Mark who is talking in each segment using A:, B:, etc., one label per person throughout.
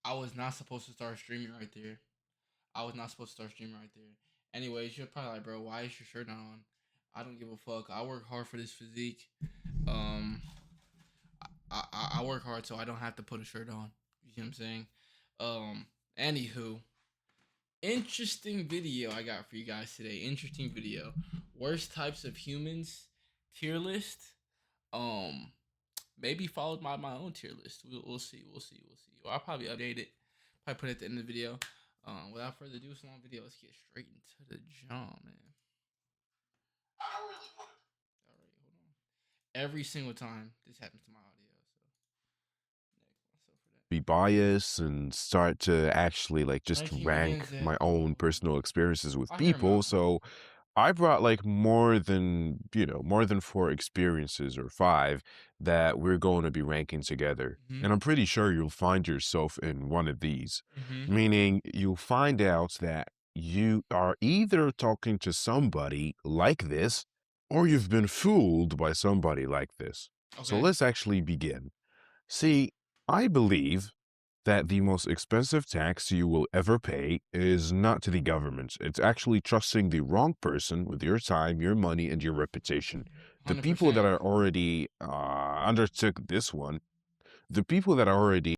A: I was not supposed to start streaming right there. I was not supposed to start streaming right there. Anyways, you're probably like, bro, why is your shirt not on? I don't give a fuck. I work hard for this physique. Um, I work hard so I don't have to put a shirt on. You see what I'm saying? Um, anywho, interesting video I got for you guys today. Interesting video. Worst types of humans tier list. Um, maybe followed by my own tier list. We'll see. We'll see. We'll see. Or I'll probably update it. Probably put it at the end of the video. Without further ado, it's a long video. Let's get straight into the jump, man. All right, hold on. Every single time this happens to my audio, so next myself for that.
B: Be biased and start to actually like just
A: Ranking
B: rank
A: begins at
B: my own personal experiences with
A: I hear him
B: people.
A: out.
B: So I brought like more than four experiences or five that we're going to be ranking together.
A: Mhm.
B: And I'm pretty sure you'll find yourself in one of these,
A: Mhm.
B: meaning you'll find out that you are either talking to somebody like this or you've been fooled by somebody like this. So
A: Okay.
B: let's actually begin. See, I believe that the most expensive tax you will ever pay is not to the government. It's actually trusting the wrong person with your time, your money, and your reputation. The people that
A: 100%.
B: are already undertook this one, the people that are already.
A: All right,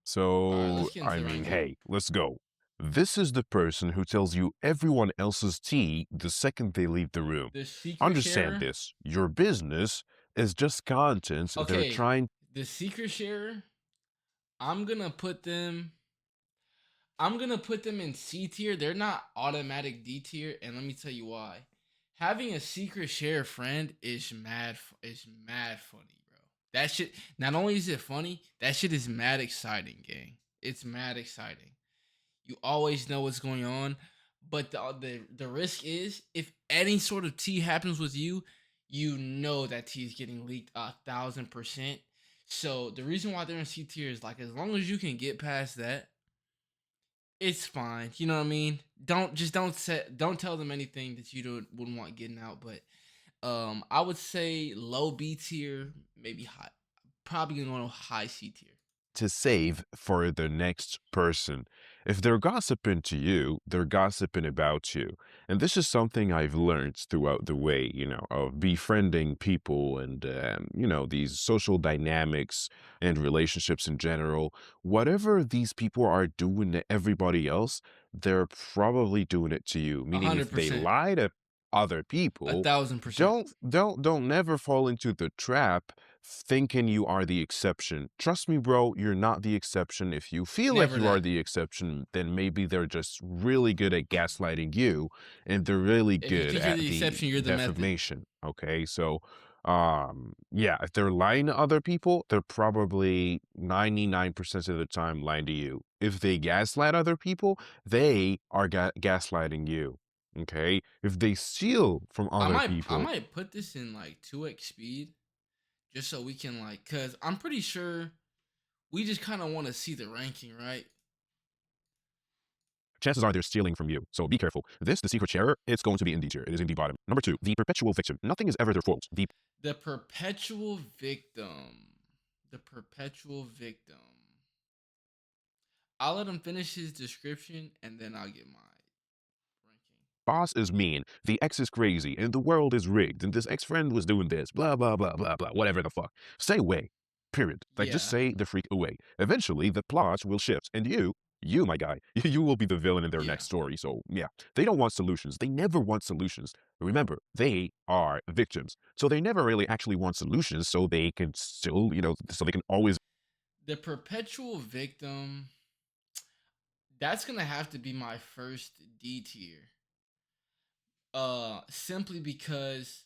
B: So,
A: let's get into
B: I
A: the
B: mean,
A: ranking.
B: hey, let's go. This is the person who tells you everyone else's tea the second they leave the room.
A: The secret
B: Understand
A: sharer.
B: this. Your business is just content they're
A: Okay,
B: trying.
A: the secret sharer. I'm gonna put them. I'm gonna put them in C tier. They're not automatic D tier, and let me tell you why. Having a secret share friend is mad. Is mad funny, bro. That shit. Not only is it funny, that shit is mad exciting, gang. It's mad exciting. You always know what's going on, but the risk is if any sort of tea happens with you, you know that tea is getting leaked 1,000%. So the reason why they're in C tier is like as long as you can get past that, it's fine. You know what I mean? Don't tell them anything that you wouldn't want getting out. But I would say low B tier, maybe high, probably gonna go high C tier.
B: To save for the next person. If they're gossiping to you, they're gossiping about you. And this is something I've learned throughout the way, of befriending people and, these social dynamics and relationships in general. Whatever these people are doing to everybody else, they're probably doing it to you.
A: A
B: Meaning if
A: hundred
B: they
A: percent,
B: lie to other
A: a
B: people,
A: thousand percent.
B: don't never fall into the trap thinking you are the exception. Trust me, bro, you're not the exception. If you feel like
A: Never
B: you are
A: that.
B: the exception, then maybe they're just really good at gaslighting you and they're really
A: If you
B: good
A: think you're
B: at
A: the
B: the
A: exception, you're the method.
B: defamation. Okay. So, yeah, if they're lying to other people, they're probably 99% of the time lying to you. If they gaslight other people, they are gaslighting you. Okay. If they steal from other
A: I
B: people,
A: might put this in like 2x speed just so we can like cuz I'm pretty sure we just kind of want to see the ranking, right?
B: chances are they're stealing from you. So be careful. The secret sharer, it's going to be in D tier. It is in the bottom. Number two, the perpetual victim. Nothing is ever their fault. The
A: The perpetual victim. The perpetual victim. I'll let him finish his description and then I'll get my ranking.
B: boss is mean. The ex is crazy. And the world is rigged. And this ex-friend was doing this. Blah, blah, blah, blah, blah. Whatever the fuck. Stay away. Period. Like, just
A: Yeah.
B: say the freak away. Eventually, the plot will shift. And you, my guy, you will be the villain in their
A: Yeah.
B: next story. So, yeah, they don't want solutions. They never want solutions. Remember, they are victims. So they never really actually want solutions so they can still, so they can always.
A: The perpetual victim, that's going to have to be my first D tier. Simply because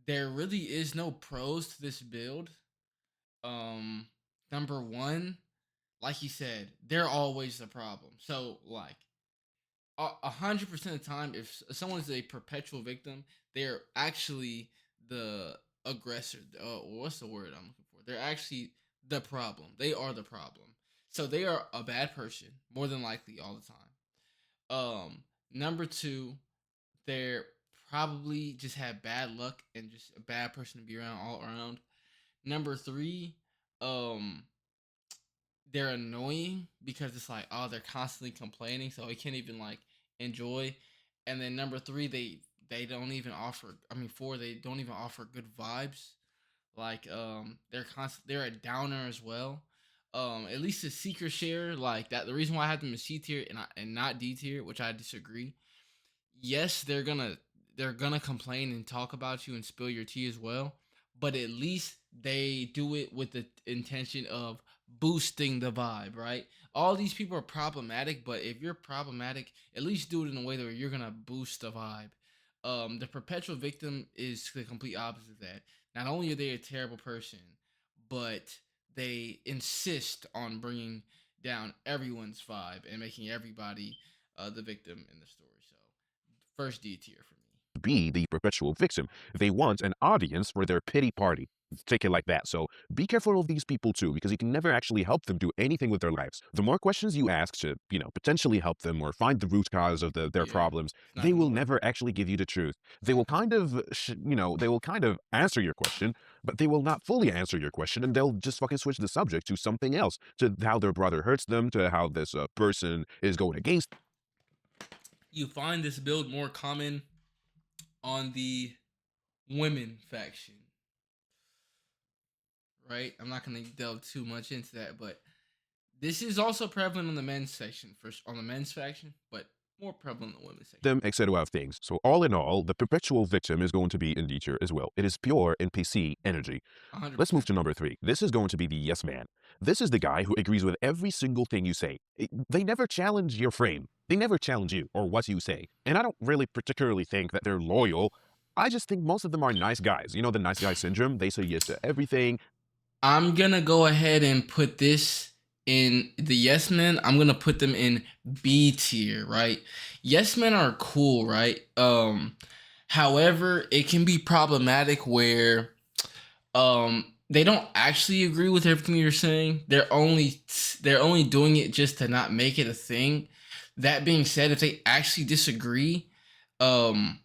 A: there really is no pros to this build. Um Number 1, like you said, they're always the problem. So like 100% of the time, if someone is a perpetual victim, they're actually the aggressor. What's the word I'm looking for? They're actually the problem. They are the problem. So they are a bad person more than likely all the time. Number 2, they're probably just had bad luck and just a bad person to be around all around. Number 3, um, they're annoying because it's like, oh, they're constantly complaining, so they can't even like enjoy. And then number three, they don't even offer. I mean, four, they don't even offer good vibes. Like they're a downer as well. At least the seeker share like that. The reason why I have them in C tier and not D tier, which I disagree. Yes, they're gonna complain and talk about you and spill your tea as well, but at least they do it with the intention of boosting the vibe, right? All these people are problematic, but if you're problematic, at least do it in a way that you're gonna boost the vibe. The perpetual victim is the complete opposite of that. Not only are they a terrible person, but they insist on bringing down everyone's vibe and making everybody the victim in the story. So first D tier for me.
B: Be the perpetual victim. They want an audience for their pity party. Take it like that. So be careful of these people too, because you can never actually help them do anything with their lives. The more questions you ask to, potentially help them or find the root cause of their
A: Yeah,
B: problems,
A: it's not
B: they
A: gonna
B: will
A: work.
B: never actually give you the truth. They will kind of, they will kind of answer your question, but they will not fully answer your question, and they'll just fucking switch the subject to something else, to how their brother hurts them, to how this person is going against.
A: You find this build more common on the women faction, right? I'm not gonna delve too much into that, but this is also prevalent on the men's section, first on the men's faction, but more prevalent on the women's section.
B: Them, etc. of things. So all in all, the perpetual victim is going to be in nature as well. It is pure NPC energy. Let's move
A: 100%.
B: to number three. This is going to be the yes man. This is the guy who agrees with every single thing you say. They never challenge your frame. They never challenge you or what you say. And I don't really particularly think that they're loyal. I just think most of them are nice guys. You know, the nice guy syndrome. They say yes to everything.
A: I'm gonna go ahead and put this in the yes men. I'm gonna put them in B tier, right? Yes men are cool, right? However, it can be problematic where they don't actually agree with everything you're saying. They're only doing it just to not make it a thing. That being said, if they actually disagree, um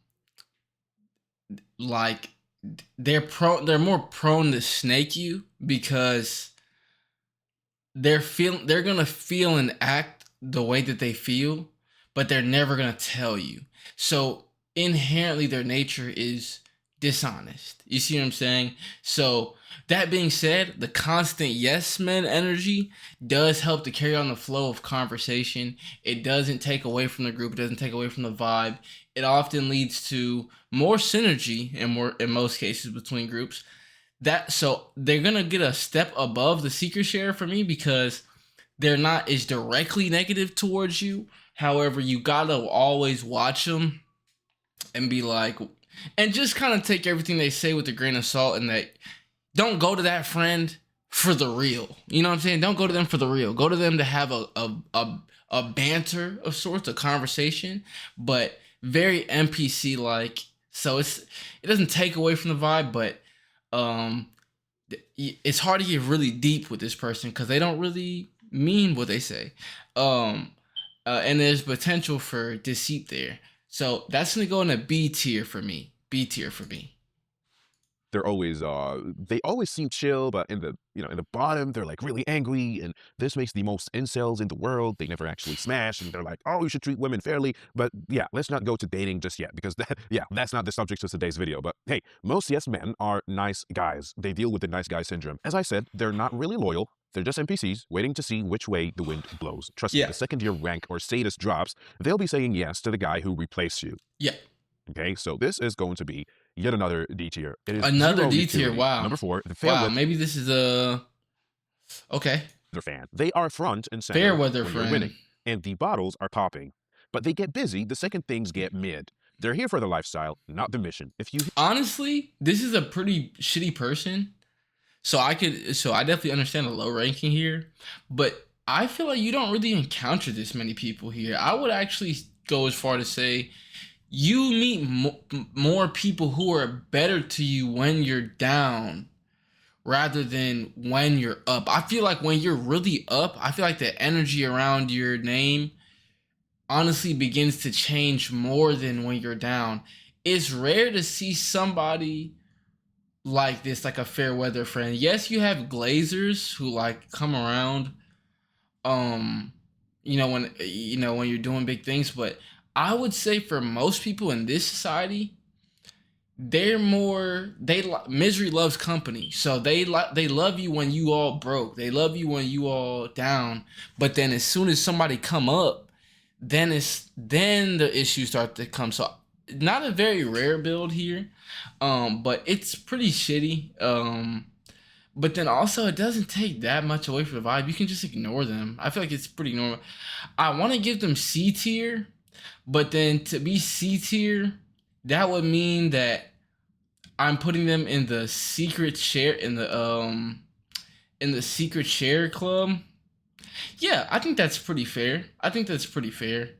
A: like they're more prone to snake you because they're gonna feel and act the way that they feel, but they're never gonna tell you. So inherently their nature is dishonest. You see what I'm saying? So that being said, the constant yes men energy does help to carry on the flow of conversation. It doesn't take away from the group, it doesn't take away from the vibe. It often leads to more synergy in most cases between groups. That so they're gonna get a step above the seeker share for me because they're not as directly negative towards you. However, you gotta always watch them and be like, and just kind of take everything they say with a grain of salt, and that don't go to that friend for the real. You know what I'm saying? Don't go to them for the real. Go to them to have a banter of sorts, a conversation, but very NPC like. So it doesn't take away from the vibe, but um it's hard to get really deep with this person because they don't really mean what they say. Um and there's potential for deceit there. So that's gonna go in a B tier for me. B tier for me.
B: They're always they always seem chill, but in the bottom they're like really angry, and this makes the most incels in the world. They never actually smash, and they're like, oh, you should treat women fairly. But yeah, let's not go to dating just yet, because that's not the subject of today's video. But hey, most yes men are nice guys. They deal with the nice guy syndrome. As I said, they're not really loyal. They're just NPCs waiting to see which way the wind blows. Trust me,
A: Yeah.
B: the second your rank or status drops, they'll be saying yes to the guy who replaced you.
A: Yeah.
B: Okay, so this is going to be yet another D tier. It is
A: Another
B: zero
A: D tier.
B: utility.
A: Wow.
B: Number four, the fair
A: Wow.
B: weather
A: Maybe this is a okay.
B: fan. They are front and
A: Fair
B: center
A: weather
B: when you're
A: friend.
B: winning, and the bottles are popping. But they get busy the second things get mid. They're here for the lifestyle, not the mission. If you
A: Honestly, this is a pretty shitty person. So I definitely understand the low ranking here, but I feel like you don't really encounter this many people here. I would actually go as far to say you meet more people who are better to you when you're down rather than when you're up. I feel like when you're really up, I feel like the energy around your name honestly begins to change more than when you're down. It's rare to see somebody like this, like a fair weather friend. Yes, you have glazers who like come around, um when you're doing big things. But I would say for most people in this society, they're more misery loves company. So they love you when you all broke, they love you when you all down, but then as soon as somebody come up, then the issues start to come. So not a very rare build here, but it's pretty shitty. But then also it doesn't take that much away from the vibe. You can just ignore them. I feel like it's pretty normal. I want to give them C tier, but then to be C tier, that would mean that I'm putting them in the secret share in the secret share club. Yeah, I think that's pretty fair. I think that's pretty fair.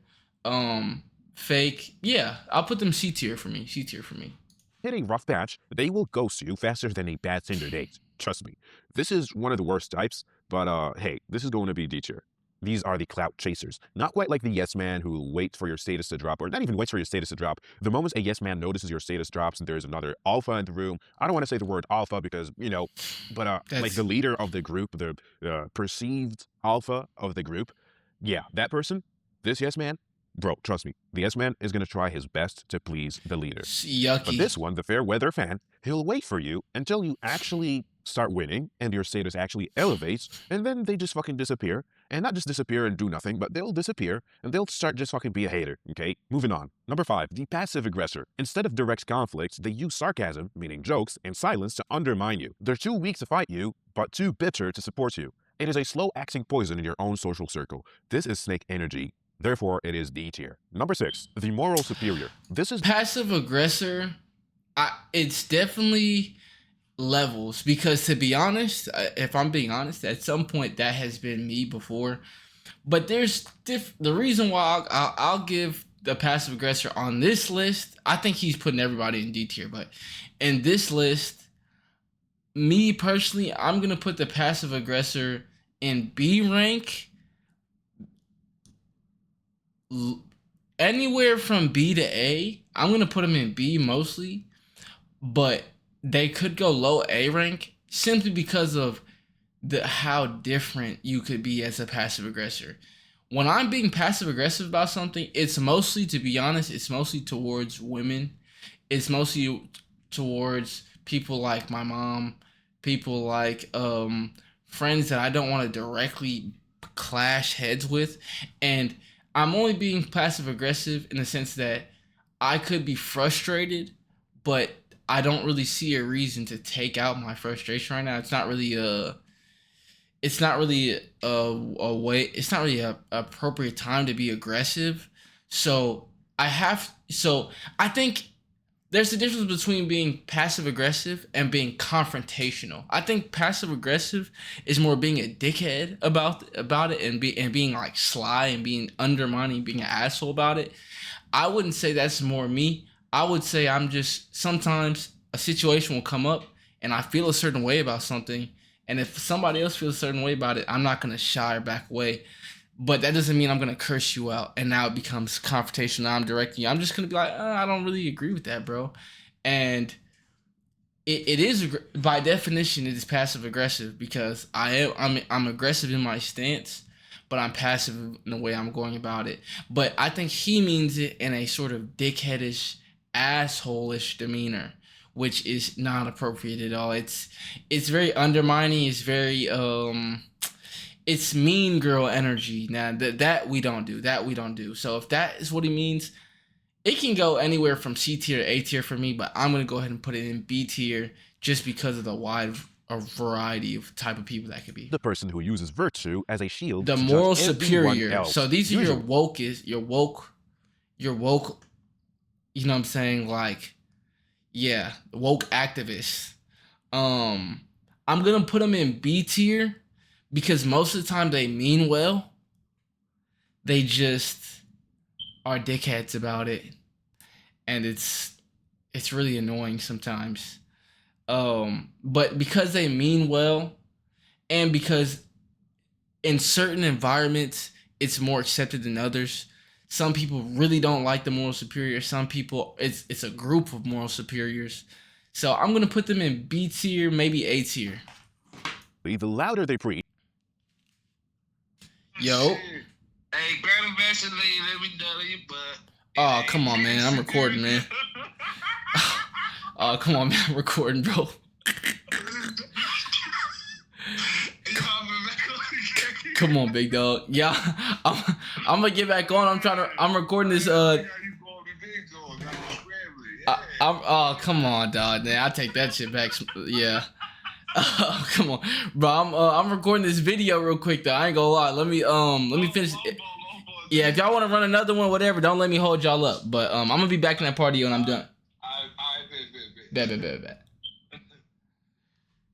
A: Um Fake. Yeah, I'll put them C tier for me. C tier for me.
B: Hit a rough patch, they will ghost you faster than a bad Tinder date. Trust me. This is one of the worst types, but hey, this is going to be D tier. These are the clout chasers. Not quite like the yes man who waits for your status to drop, or not even waits for your status to drop. The moment a yes man notices your status drops and there's another alpha in the room, I don't want to say the word alpha because, but like
A: That's
B: the leader of the group, the perceived alpha of the group, yeah, that person, this yes man, bro, trust me, the yes man is going to try his best to please the leader. But
A: yucky.
B: this one, the fair weather fan, he'll wait for you until you actually start winning and your status actually elevates, and then they just fucking disappear. And not just disappear and do nothing, but they'll disappear and they'll start just fucking be a hater, okay? Moving on. Number 5, the passive aggressor. Instead of direct conflict, they use sarcasm, meaning jokes, and silence to undermine you. They're too weak to fight you, but too bitter to support you. It is a slow-acting poison in your own social circle. This is snake energy. Therefore, it is D tier. Number 6, the moral superior. This is
A: Passive aggressor. It's definitely levels, because to be honest, if I'm being honest, at some point that has been me before. But there's the reason why I'll give the passive aggressor on this list. I think he's putting everybody in D tier, but in this list, me personally, I'm gonna put the passive aggressor in B rank, anywhere from B to A. I'm gonna put him in B mostly, but they could go low A rank simply because of how different you could be as a passive aggressor. When I'm being passive aggressive about something, it's mostly, to be honest, it's mostly towards women. It's mostly towards people like my mom, people like friends that I don't want to directly clash heads with. And I'm only being passive aggressive in the sense that I could be frustrated, but I don't really see a reason to take out my frustration right now. It's not really a way, it's not really a appropriate time to be aggressive. So I think there's a difference between being passive aggressive and being confrontational. I think passive aggressive is more being a dickhead about it, and being like sly and being undermining, being an asshole about it. I wouldn't say that's more me. I would say I'm just, sometimes a situation will come up and I feel a certain way about something, and if somebody else feels a certain way about it, I'm not gonna shy or back away. But that doesn't mean I'm gonna curse you out and now it becomes confrontational. I'm directing you. I'm just gonna be like, I don't really agree with that, bro. And it is, by definition, it is passive aggressive, because I'm aggressive in my stance, but I'm passive in the way I'm going about it. But I think he means it in a sort of dickheadish, asshole-ish demeanor, which is not appropriate at all. It's very undermining. It's very it's mean girl energy. Now that we don't do. That we don't do. So if that is what he means, it can go anywhere from C tier to A tier for me, but I'm gonna go ahead and put it in B tier just because of the wide variety of type of people that could be.
B: the person who uses virtue as a shield
A: The
B: to
A: moral
B: judge everyone
A: superior.
B: else.
A: So these are
B: Usually,
A: your woke. You know what I'm saying? Like, yeah, woke activists. Um, I'm gonna put them in B tier because most of the time they mean well. They just are dickheads about it, and it's really annoying sometimes. But because they mean well, and because in certain environments it's more accepted than others. Some people really don't like the moral superior. Some people, it's a group of moral superiors. So I'm gonna put them in B tier, maybe A tier.
B: the louder they preach,
A: Yo.
C: Hey, grab a Vaseline, let me know your butt.
A: Oh, come on, man. I'm recording, man. Oh, come on, man. I'm recording, bro. Come on, big dog. Yeah, I'm gonna get back on. I'm recording this. Oh, come on, dog. Man, I take that shit back. Yeah. Oh, come on, bro. I'm recording this video real quick though. I ain't gonna lie. Let me finish. Yeah, if y'all want to run another one, whatever, don't let me hold y'all up. But I'm gonna be back in that party when I'm done. Bet.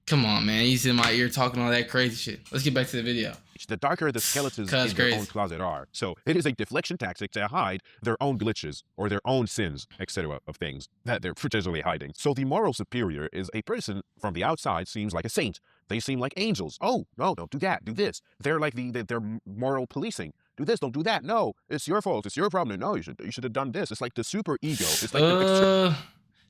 A: Come on, man. He's in my ear talking all that crazy shit. Let's get back to the video.
B: The darker the skeletons in their own closet are. So it is a deflection tactic to hide their own glitches or their own sins, etc. of things that they're potentially hiding. So the moral superior is a person from the outside seems like a saint. They seem like angels. Oh, no, don't do that. Do this. They're like they're moral policing. Do this, don't do that. No, it's your fault. It's your problem. No, you should have done this. It's like the super ego. It's like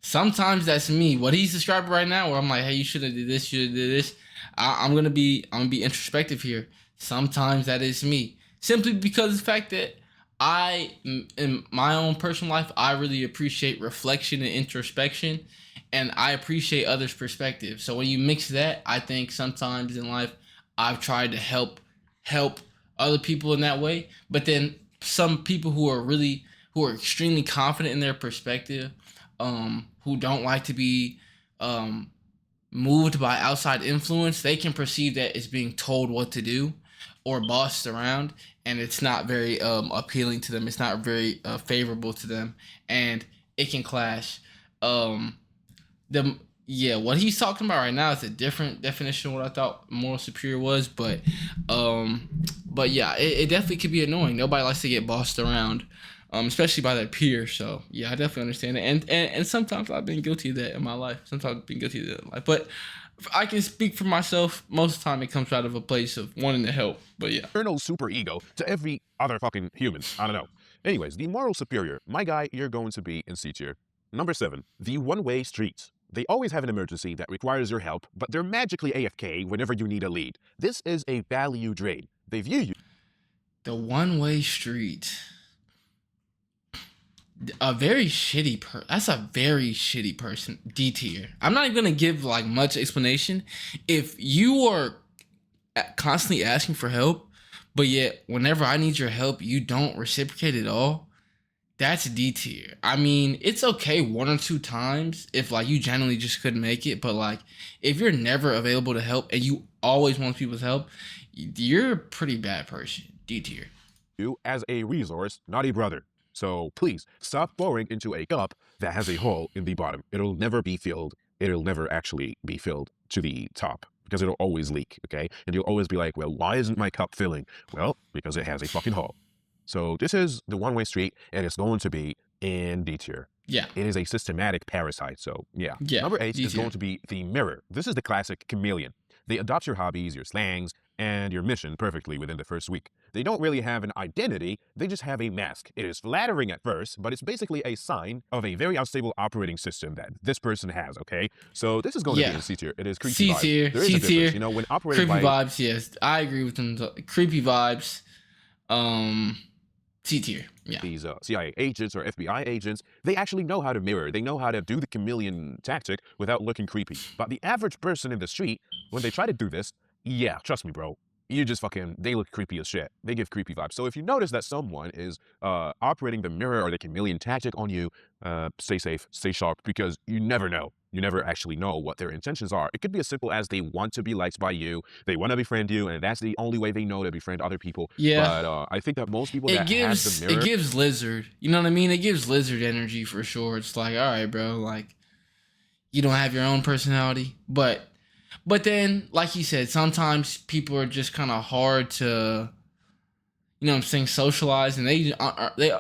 A: sometimes that's me. What he's describing right now, where I'm like, hey, you should have did this, should have did this. I'm gonna be introspective here. Sometimes that is me, simply because of the fact that in my own personal life, I really appreciate reflection and introspection, and I appreciate others' perspective. So when you mix that, I think sometimes in life I've tried to help other people in that way. But then some people who are extremely confident in their perspective, who don't like to be moved by outside influence, they can perceive that as being told what to do or bossed around, and it's not very appealing to them. It's not very favorable to them, and it can clash. What he's talking about right now is a different definition of what I thought moral superior was, but yeah, it definitely could be annoying. Nobody likes to get bossed around, especially by their peers. So yeah, I definitely understand it, and sometimes I've been guilty of that in my life. But I can speak for myself. Most of the time, it comes out of a place of wanting to help. But yeah,
B: internal super ego to every other fucking human. I don't know. Anyways, the moral superior, my guy, you're going to be in C tier. Number 7, the one-way street. They always have an emergency that requires your help, but they're magically AFK whenever you need a lead. This is a value drain. They view you.
A: The one-way street. That's a very shitty person. D tier. I'm not even gonna give like much explanation. If you are constantly asking for help, but yet whenever I need your help, you don't reciprocate at all, that's D tier. I mean, it's okay 1 or 2 times if like you genuinely just couldn't make it, but like if you're never available to help and you always want people's help, you're a pretty bad person. D tier.
B: You as a resource, not a brother. So please stop pouring into a cup that has a hole in the bottom. It'll never be filled. It'll never actually be filled to the top because it'll always leak, okay? And you'll always be like, well, why isn't my cup filling? Well, because it has a fucking hole. So this is the one-way street, and it's going to be in D tier.
A: Yeah.
B: It is a systematic parasite, so yeah. Number 8 is going to be the mirror. This is the classic chameleon. They adopt your hobbies, your slangs, and your mission perfectly within the first week. They don't really have an identity, they just have a mask. It is flattering at first, but it's basically a sign of a very unstable operating system that this person has, okay? So this is going to be in C tier. It is creepy vibes.
A: C-tier,
B: there is a difference, you know, when operating
A: creepy vibes, yes. I agree with them. Creepy vibes. C tier. Yeah.
B: These CIA agents or FBI agents, they actually know how to mirror. They know how to do the chameleon tactic without looking creepy. But the average person in the street, when they try to do this, yeah, trust me, bro, you just they look creepy as shit. They give creepy vibes. So if you notice that someone is operating the mirror or the chameleon tactic on you, stay safe, stay sharp, because you never know. You never actually know what their intentions are. It could be as simple as they want to be liked by you, they want to befriend you, and that's the only way they know to befriend other people.
A: Yeah.
B: But I think that most people have the mirror...
A: It gives Lizard, you know what I mean? It gives Lizard energy for sure. It's like, all right, bro, like, you don't have your own personality. But then, like you said, sometimes people are just kind of hard to, you know what I'm saying, socialize, and they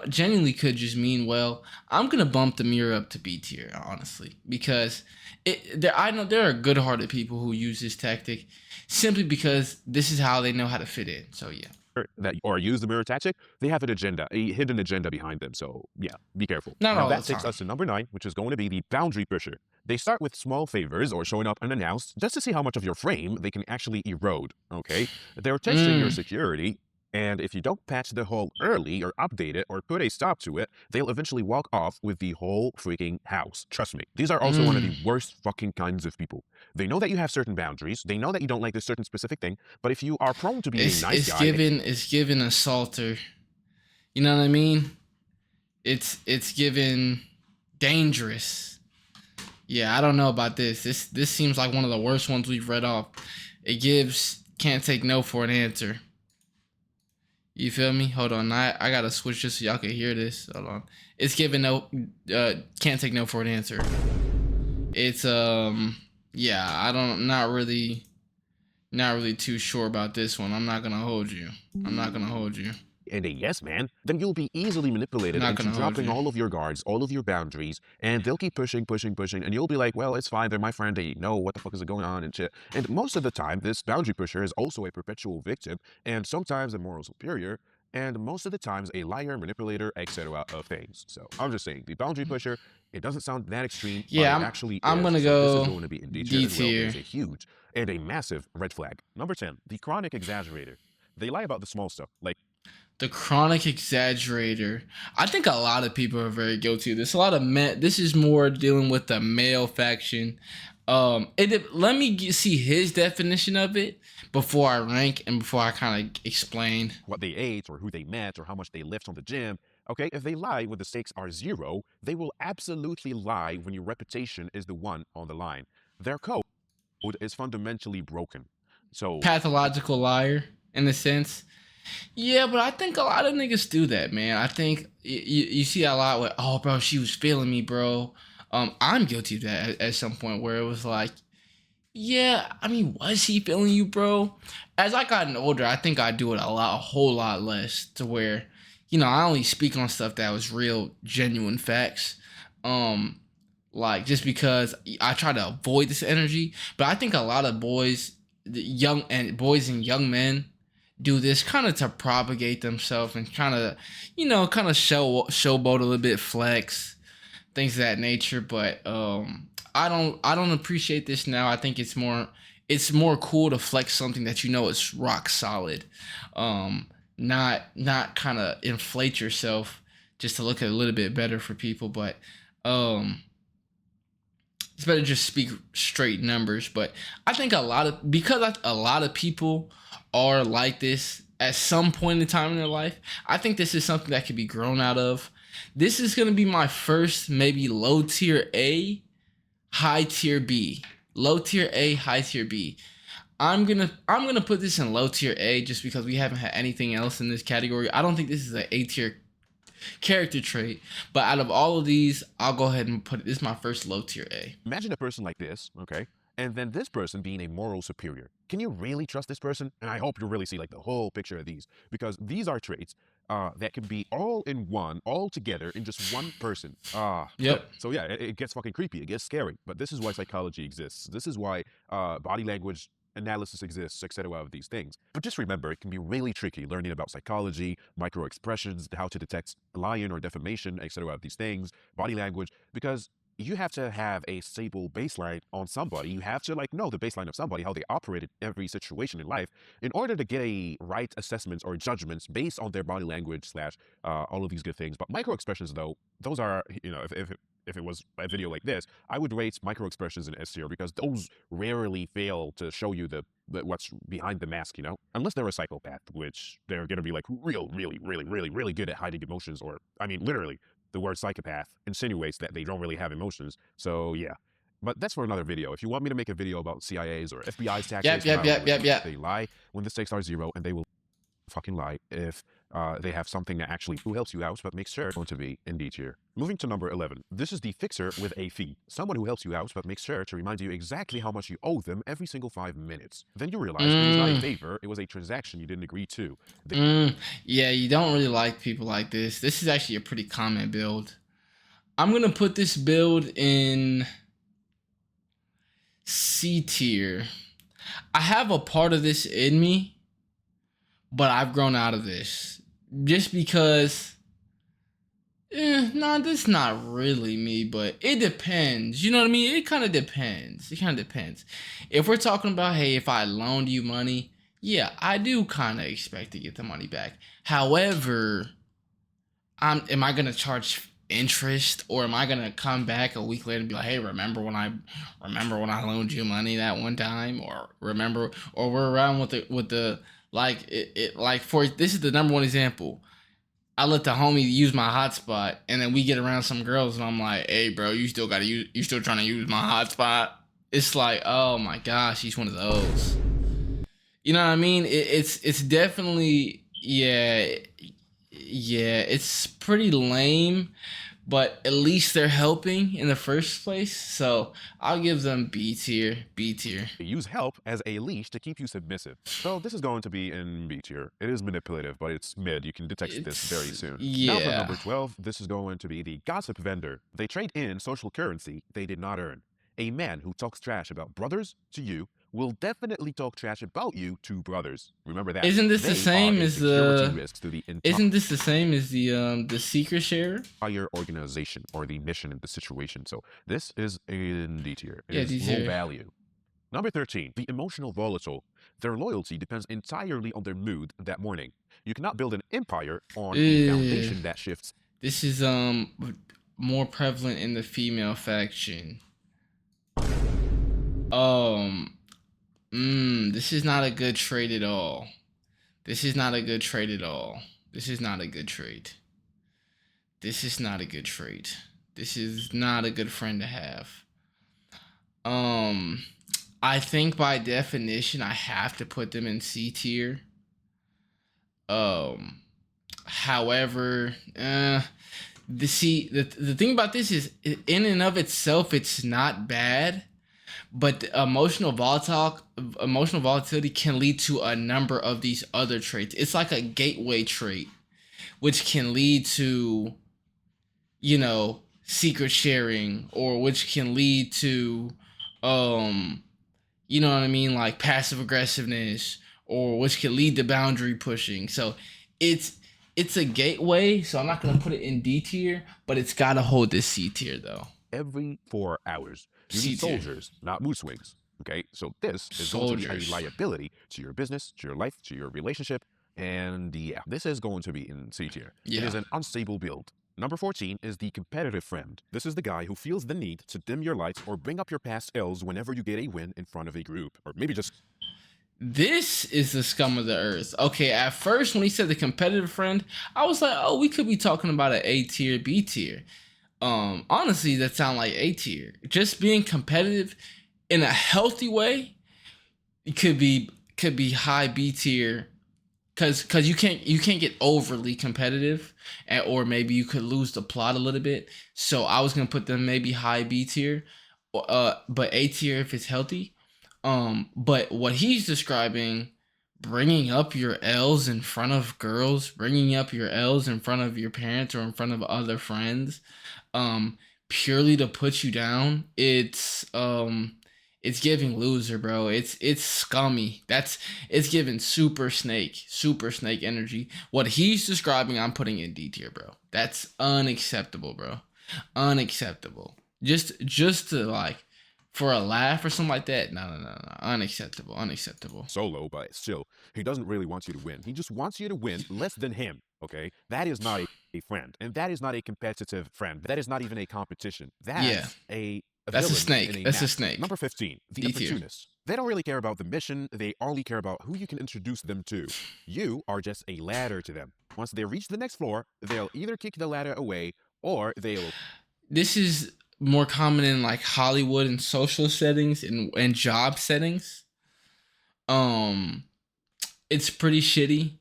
A: genuinely could just mean well. I'm gonna bump the mirror up to B tier, honestly, because I know there are good-hearted people who use this tactic simply because this is how they know how to fit in. So yeah.
B: That or use the mirror tactic, they have an agenda, a hidden agenda behind them. So yeah, be careful.
A: Now
B: that takes us to number 9, which is going to be the boundary pusher. They start with small favors or showing up unannounced just to see how much of your frame they can actually erode. Okay, they're testing your security. And if you don't patch the hole early or update it or put a stop to it, they'll eventually walk off with the whole freaking house. Trust me. These are also one of the
A: Mm.
B: worst fucking kinds of people. They know that you have certain boundaries. They know that you don't like this certain specific thing. But if you are prone to being a nice
A: It's
B: guy,
A: given assaulter. You know what I mean? It's given dangerous. Yeah, I don't know about this. This seems like one of the worst ones we've read off. It gives can't take no for an answer. You feel me? Hold on. I gotta switch just so y'all can hear this. Hold on. It's giving no can't take no for an answer. It's yeah, not really too sure about this one. I'm not gonna hold you. I'm not gonna hold you.
B: and a yes man, then you'll be easily manipulated
A: Not
B: into
A: gonna hold
B: dropping
A: you.
B: all of your guards, all of your boundaries, and they'll keep pushing, pushing, pushing, and you'll be like, well, it's fine, they're my friend, they know what the fuck is going on and shit. And most of the time, this boundary pusher is also a perpetual victim, and sometimes a moral superior, and most of the times a liar, manipulator, etc. of things. So I'm just saying, the boundary pusher, it doesn't sound that extreme, but
A: Yeah,
B: it actually
A: I'm
B: is.
A: gonna
B: So this is
A: go
B: going to be in D tier
A: D
B: as well. It
A: tier.
B: is a huge and a massive red flag. Number 10, the chronic exaggerator. They lie about the small stuff, like
A: The chronic exaggerator. I think a lot of people are very guilty of this. A lot of men. This is more dealing with the male faction. Let me see his definition of it before I rank and before I kind of explain.
B: what they ate or who they met or how much they lift on the gym. Okay, if they lie when the stakes are zero, they will absolutely lie when your reputation is the one on the line. Their code is fundamentally broken. So,
A: Pathological liar in a sense. Yeah, but I think a lot of niggas do that, man. I think you see a lot with, oh, bro, she was feeling me, bro. I'm guilty of that at some point where it was like, yeah, I mean, was he feeling you, bro? As I gotten older, I think I do it a whole lot less to where, I only speak on stuff that was real, genuine facts. Um, like just because I try to avoid this energy, but I think a lot of boys and young men do this kind of to propagate themselves and kind of, kind of showboat a little bit, flex things of that nature. But I don't appreciate this now. I think it's more cool to flex something that is rock solid. Not kind of inflate yourself just to look a little bit better for people. But um it's better just speak straight numbers. But I think a lot of people are like this at some point in time in their life. I think this is something that could be grown out of. This is gonna be my first maybe low tier A, high tier B. Low tier A, high tier B. I'm gonna put this in low tier A just because we haven't had anything else in this category. I don't think this is an A tier character trait, but out of all of these, I'll go ahead and put it. This is my first low tier A.
B: imagine a person like this, okay? And then this person being a moral superior. Can you really trust this person? And I hope you really see like the whole picture of these, because these are traits that can be all in one, all together in just one person.
A: Yep.
B: So yeah, it gets fucking creepy. It gets scary. But this is why psychology exists. This is why body language analysis exists, etc. of these things. But just remember, it can be really tricky learning about psychology, micro expressions, how to detect lying or defamation, etc. of these things, body language, because you have to have a stable baseline on somebody. You have to like know the baseline of somebody, how they operate in every situation in life, in order to get a right assessments or judgments based on their body language slash all of these good things. But micro expressions, though, those are if it was a video like this, I would rate micro expressions in S tier because those rarely fail to show you the what's behind the mask, unless they're a psychopath, which they're gonna be like really good at hiding emotions, or I mean, literally the word psychopath insinuates that they don't really have emotions. So yeah. But that's for another video. If you want me to make a video about CIA's or FBI's tactics,
A: Yep.
B: they lie when the stakes are zero, and they will fucking lie if they have something that actually who helps you out, but makes sure it's going to be in D tier. Moving to number 11. This is the fixer with a fee. Someone who helps you out, but makes sure to remind you exactly how much you owe them every single 5 minutes. Then you realize it was not a favor, it was a transaction you didn't agree to.
A: Yeah, you don't really like people like this. This is actually a pretty common build. I'm gonna put this build in C tier. I have a part of this in me, but I've grown out of this just because. This not really me, but it depends. You know what I mean? It kind of depends. If we're talking about, hey, if I loaned you money, Yeah, I do kind of expect to get the money back. However, am I gonna charge interest, or am I gonna come back a week later and be like, hey, remember when I loaned you money that one time, or remember, or we're around with the like it like for this is the number one example. I let the homie use my hotspot, and then we get around some girls, and I'm like, hey, bro, you still trying to use my hotspot? It's like, oh my gosh, he's one of those. You know what I mean? It's definitely, yeah, it's pretty lame, but at least they're helping in the first place. So I'll give them B tier, B tier.
B: Use help as a leash to keep you submissive. So this is going to be in B tier. It is manipulative, but it's mid. You can detect this very
A: It's
B: soon. Now for
A: yeah.
B: number 12, this is going to be the gossip vendor. They trade in social currency they did not earn. A man who talks trash about brothers to you will definitely talk trash about you to brothers. Remember that.
A: Isn't this the
B: They are
A: same
B: a
A: as
B: security
A: the?
B: risk to the
A: Isn't this the same as the secret share?
B: entire organization or the mission in the situation. So this is in D tier. It
A: Yeah,
B: is
A: D
B: low
A: tier.
B: value. Number 13, the emotional volatile. Their loyalty depends entirely on their mood that morning. You cannot build an empire on a
A: Ew.
B: foundation that shifts.
A: This is more prevalent in the female faction. This is not a good trade at all. This is not a good trade at all. This is not a good trade. This is not a good trade. This is not a good friend to have. I think by definition I have to put them in C tier. However, the thing about this is, in and of itself, it's not bad, but the emotional volatility can lead to a number of these other traits. It's like a gateway trait, which can lead to, you know, secret sharing, or which can lead to, you know what I mean, like passive aggressiveness, or which can lead to boundary pushing. So it's a gateway. So I'm not gonna put it in D tier, but it's gotta hold this C tier though.
B: Every 4 hours. You
A: C
B: need
A: tier.
B: soldiers, not mood swings. Okay, so this is going to be
A: Soldiers.
B: a liability to your business, to your life, to your relationship, and yeah, this is going to be in C tier. It
A: Yeah.
B: is an unstable build. Number 14 is the competitive friend. This is the guy who feels the need to dim your lights or bring up your past L's whenever you get a win in front of a group, or maybe just
A: This is the scum of the earth. Okay, at first when he said the competitive friend, I was like, oh, we could be talking about an A tier, B tier. Honestly, that sound like A tier. Just being competitive in a healthy way, it could be high B tier. Cause you can't get overly competitive, or maybe you could lose the plot a little bit. So I was gonna put them maybe high B tier, but A tier if it's healthy. But what he's describing, bringing up your L's in front of girls, bringing up your L's in front of your parents or in front of other friends, purely to put you down, it's giving loser, bro. It's scummy. It's giving super snake energy. What he's describing, I'm putting in D tier, bro. That's unacceptable, bro. Unacceptable. Just to like, for a laugh or something like that. No. Unacceptable.
B: solo, but still, he doesn't really want you to win. He just wants you to win less than him, okay? That is not a friend, and that is not a competitive friend. That is not even a competition. That's
A: Yeah. That's a
B: villain
A: snake.
B: in
A: That's a
B: map.
A: snake.
B: Number 15, the
A: D tier.
B: opportunist. They don't really care about the mission. They only care about who you can introduce them to. You are just a ladder to them. Once they reach the next floor, they'll either kick the ladder away or they'll
A: This is more common in like Hollywood and social settings and job settings. It's pretty shitty,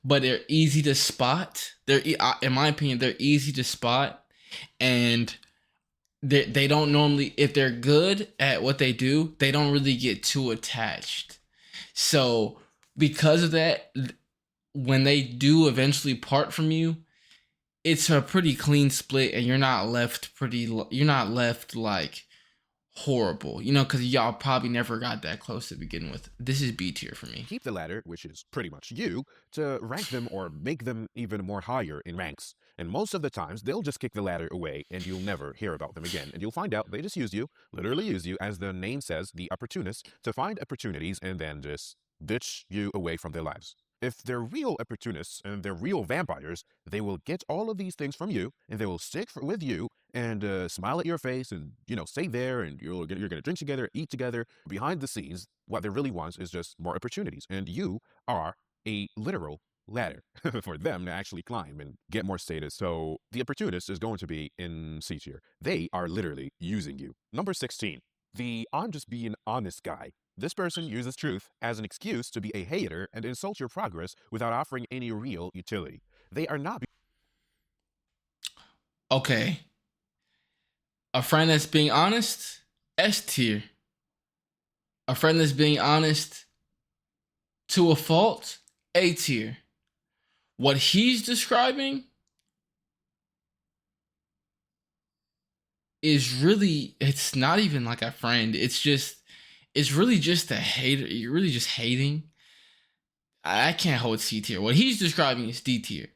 A: but they're easy to spot. In my opinion, they're easy to spot, and they don't normally, if they're good at what they do, they don't really get too attached. So because of that, when they do eventually part from you, it's a pretty clean split, and you're not left like horrible, you know, because y'all probably never got that close to begin with. This is B tier for me.
B: keep the ladder, which is pretty much you, to rank them or make them even more higher in ranks. And most of the times, they'll just kick the ladder away and you'll never hear about them again. And you'll find out they just use you, literally use you, as the name says, the opportunist, to find opportunities and then just ditch you away from their lives. If they're real opportunists and they're real vampires, they will get all of these things from you, and they will stick with you and smile at your face, and stay there, and you're going to drink together, eat together. Behind the scenes, what they really want is just more opportunities, and you are a literal ladder for them to actually climb and get more status. So the opportunist is going to be in C tier. They are literally using you. Number 16, the I'm just being honest guy. This person uses truth as an excuse to be a hater and insult your progress without offering any real utility. They are not.
A: Okay. A friend that's being honest, S tier. A friend that's being honest to a fault, A tier. What he's describing is really, it's not even like a friend. It's really just a hater. You're really just hating. I can't hold C tier. What he's describing is D tier.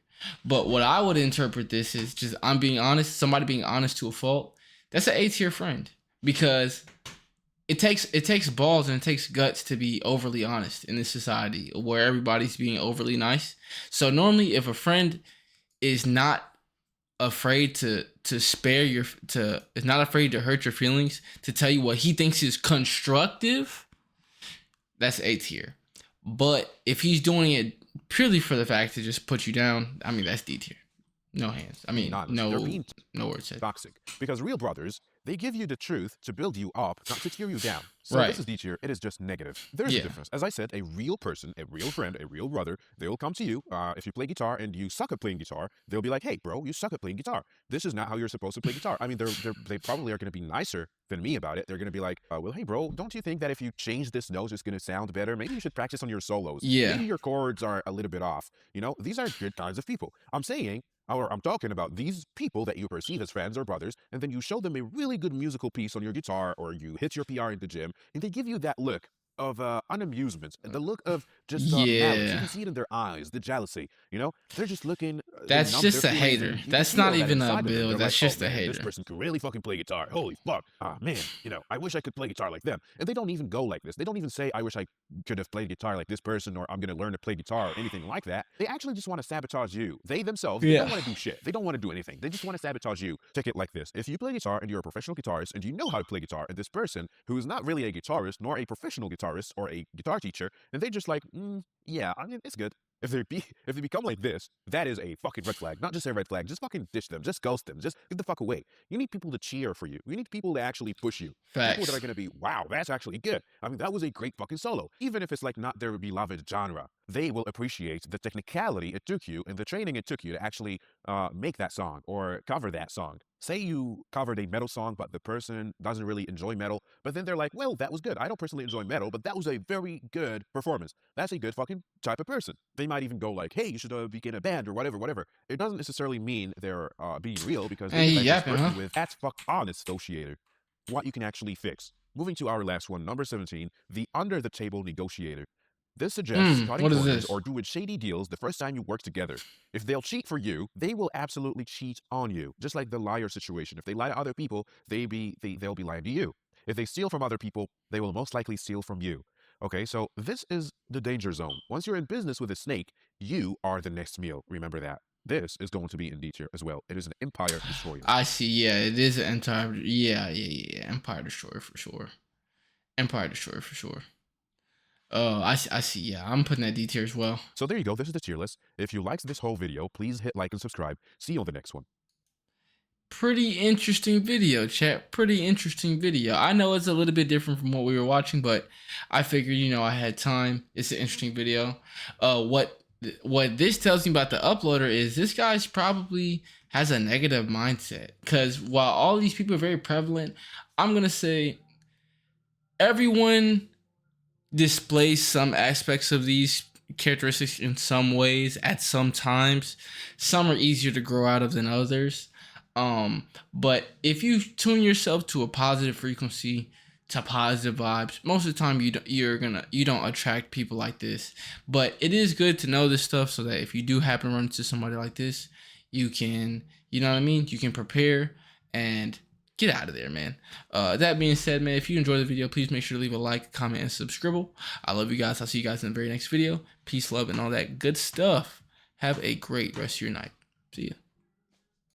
A: But what I would interpret this is just, I'm being honest, somebody being honest to a fault. That's an A tier friend, because it takes balls and it takes guts to be overly honest in this society where everybody's being overly nice. So normally, if a friend is not afraid to spare your is not afraid to hurt your feelings, to tell you what he thinks is constructive, that's A tier. But if he's doing it purely for the fact to just put you down, I mean, that's D tier. No hands. I mean, no words said.
B: Toxic. Because real brothers, they give you the truth to build you up, not to tear you down. So
A: Right.
B: this is D tier. It is just negative. There's a difference. As I said, a real person, a real friend, a real brother, they will come to you. If you play guitar and you suck at playing guitar, they'll be like, hey, bro, you suck at playing guitar. This is not how you're supposed to play guitar. I mean, they probably are going to be nicer than me about it. They're going to be like, well, hey, bro, don't you think that if you change this note, it's going to sound better? Maybe you should practice on your solos.
A: Yeah.
B: Maybe your chords are a little bit off. These are good kinds of people. I'm talking about these people that you perceive as friends or brothers, and then you show them a really good musical piece on your guitar, or you hit your PR in the gym, and they give you that look of unamusement, the look of just malice. You can see it in their eyes, the jealousy. They're just looking.
A: That's just a hater. That's not even a build. That's just a hater.
B: This person can really fucking play guitar. Holy fuck. Man, I wish I could play guitar like them. And they don't even go like this. They don't even say, I wish I could have played guitar like this person, or I'm going to learn to play guitar, or anything like that. They actually just want to sabotage you. They themselves, they don't want to do shit. They don't want to do anything. They just want to sabotage you. Take it like this. If you play guitar and you're a professional guitarist and you know how to play guitar, and this person who is not really a guitarist nor a professional guitarist or a guitar teacher, and they just like, yeah, I mean, it's good. If they become like this, that is a fucking red flag. Not just a red flag, just fucking ditch them, just ghost them, just get the fuck away. You need people to cheer for you. You need people to actually push you.
A: Facts.
B: People that are going to be, wow, that's actually good. I mean, that was a great fucking solo. Even if it's like not their beloved genre, they will appreciate the technicality it took you and the training it took you to actually make that song or cover that song. Say you covered a metal song, but the person doesn't really enjoy metal, but then they're like, well, that was good. I don't personally enjoy metal, but that was a very good performance. That's a good fucking type of person. They might even go like, hey, you should begin a band or whatever. It doesn't necessarily mean they're being real, because with that's fuck honest associator. What you can actually fix. Moving to our last one, number 17, the under the table negotiator. This suggests cutting corners or doing shady deals the first time you work together. If they'll cheat for you, they will absolutely cheat on you. Just like the liar situation. If they lie to other people, they'll be lying to you. If they steal from other people, they will most likely steal from you. Okay, so this is the danger zone. Once you're in business with a snake, you are the next meal. Remember that. This is going to be in D tier as well. It is an empire destroyer.
A: I see. Yeah, it is an entire. Yeah. Empire destroyer for sure. Empire destroyer for sure. Oh, I see. Yeah, I'm putting that D tier as well.
B: So there you go. This is the tier list. If you liked this whole video, please hit like and subscribe. See you on the next one.
A: Pretty interesting video, chat. Pretty interesting video. I know it's a little bit different from what we were watching, but I figured, I had time. It's an interesting video. What this tells me about the uploader is this guy's probably has a negative mindset, because while all these people are very prevalent, I'm going to say everyone displays some aspects of these characteristics in some ways at some times. Some are easier to grow out of than others. But if you tune yourself to a positive frequency, to positive vibes, most of the time you don't attract people like this. But it is good to know this stuff so that if you do happen to run into somebody like this, you can, you know what I mean? You can prepare and Get out of there, man. That being said, man, if you enjoyed the video, please make sure to leave a like, comment, and subscribe. I love you guys. I'll see you guys in the very next video. Peace, love, and all that good stuff. Have a great rest of your night. See ya.